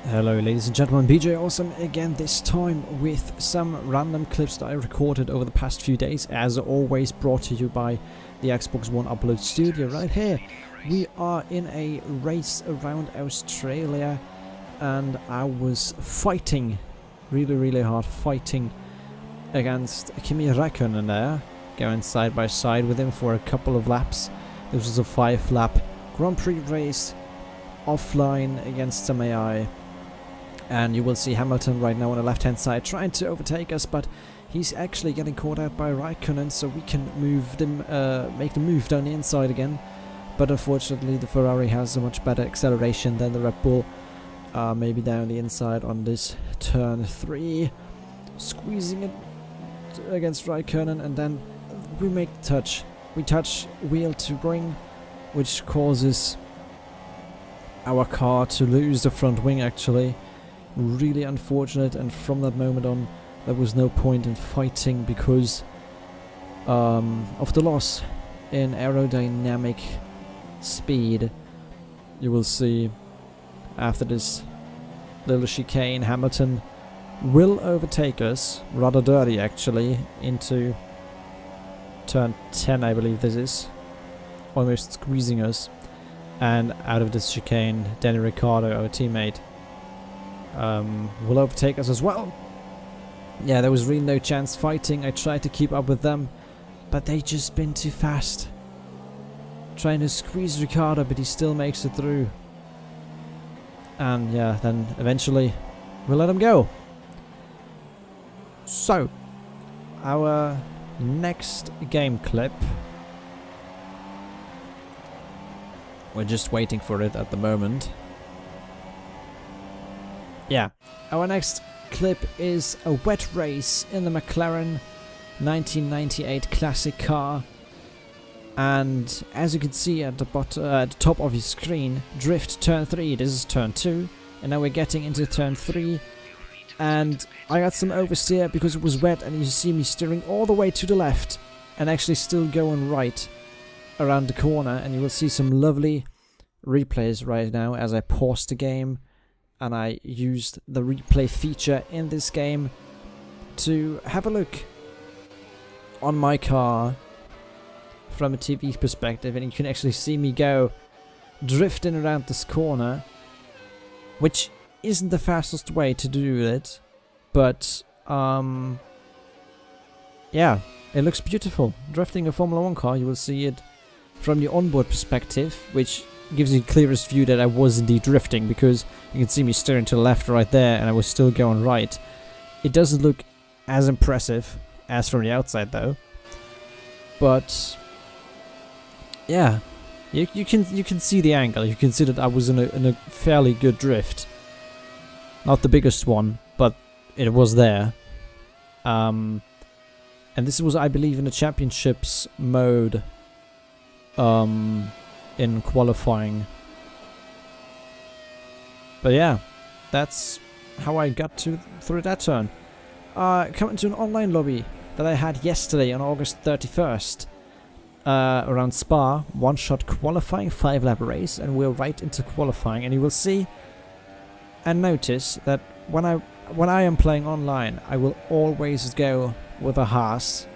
Hello ladies and gentlemen, BeJeyAwesome again, this time with some random clips that I recorded over the past few days, as always brought to you by the Xbox One Upload Studio right here. We are in a race around Australia and I was fighting, really hard fighting against Kimi Räikkönen there, going side by side with him for a couple of laps. This was a 5-lap Grand Prix race offline against some AI. And you will see Hamilton right now on the left hand side trying to overtake us, but he's actually getting caught out by Räikkönen, so we can move them, make the move down the inside again. But unfortunately the Ferrari has a much better acceleration than the Red Bull. Maybe down the inside on this turn 3, squeezing it against Räikkönen, and then we make the touch. We touch wheel to ring, which causes our car to lose the front wing actually. Really unfortunate, and from that moment on there was no point in fighting because of the loss in aerodynamic speed. You will see after this little chicane Hamilton will overtake us, rather dirty actually, into turn 10 I believe this is, almost squeezing us, and out of this chicane Danny Ricciardo, our teammate, will overtake us as well. Yeah, there was really no chance fighting. I tried to keep up with them, but they just been too fast. Trying to squeeze Ricciardo, but he still makes it through. And yeah, then eventually we'll let him go. So, our next game clip. We're just waiting for it at the moment. Yeah, our next clip is a wet race in the McLaren 1998 classic car, and as you can see at the at the top of your screen, drift turn 3. This is turn 2, and now we're getting into turn 3, and I got some oversteer because it was wet, and you see me steering all the way to the left and actually still going right around the corner, and you will see some lovely replays right now as I pause the game. And I used the replay feature in this game to have a look on my car from a TV perspective, and you can actually see me go drifting around this corner, which isn't the fastest way to do it, but yeah, it looks beautiful. Drifting a Formula 1 car, you will see it from the onboard perspective, which gives you the clearest view that I was indeed drifting, because you can see me steering to the left right there and I was still going right. It doesn't look as impressive as from the outside though, but yeah, you can see the angle. You can see that I was in a fairly good drift, not the biggest one, but it was there. And this was, I believe, in the championships mode in qualifying. But yeah, that's how I got through that turn. Coming to an online lobby that I had yesterday on August 31st around Spa, one-shot qualifying 5-lap race, and we're right into qualifying, and you will see and notice that when I am playing online, I will always go with a Haas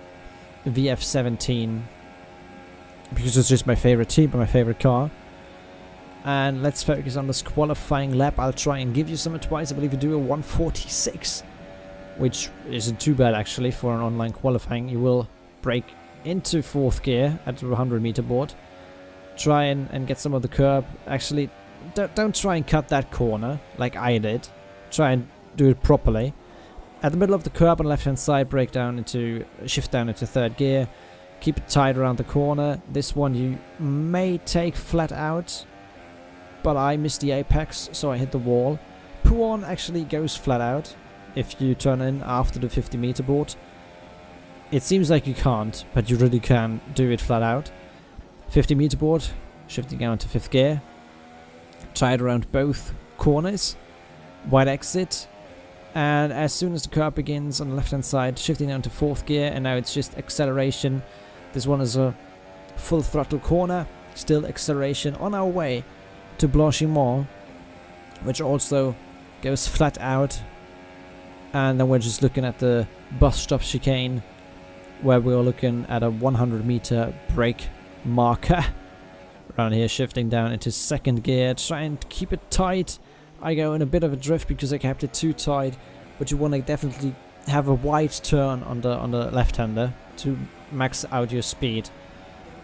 VF17 because it's just my favorite team and my favorite car. And let's focus on this qualifying lap. I'll try and give you some advice. I believe you do a 146, which isn't too bad actually for an online qualifying. You will brake into 4th gear at the 100-meter board. Try and get some of the curb. Actually, don't try and cut that corner like I did. Try and do it properly. At the middle of the curb on the left-hand side, shift down into 3rd gear. Keep it tight around the corner. This one you may take flat out, but I missed the apex, so I hit the wall. Puon actually goes flat out if you turn in after the 50-meter board. It seems like you can't, but you really can do it flat out. 50-meter board, shifting down to 5th gear. Tight around both corners. Wide exit. And as soon as the curb begins on the left-hand side, shifting down to 4th gear, and now it's just acceleration. This one is a full throttle corner, still acceleration on our way to Blanchimont, which also goes flat out. And then we're just looking at the bus stop chicane, where we're looking at a 100-meter brake marker. Around here, shifting down into second gear, trying to keep it tight. I go in a bit of a drift because I kept it too tight, but you want to definitely have a wide turn on the left-hander to max out your speed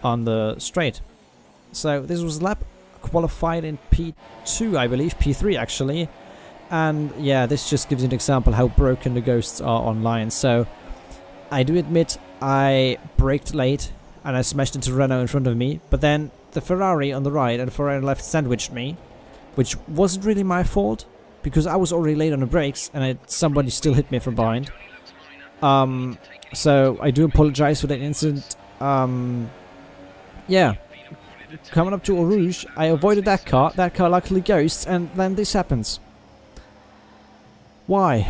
on the straight. So this was lap qualified in P2, I believe, P3 actually. And yeah, this just gives you an example how broken the ghosts are online. So I do admit I braked late and I smashed into Renault in front of me, but then the Ferrari on the right and the Ferrari on the left sandwiched me, which wasn't really my fault because I was already late on the brakes and somebody still hit me from behind. So I do apologize for that incident. Yeah, coming up to Eau Rouge, I avoided that car. That car luckily ghosts, and then this happens. Why?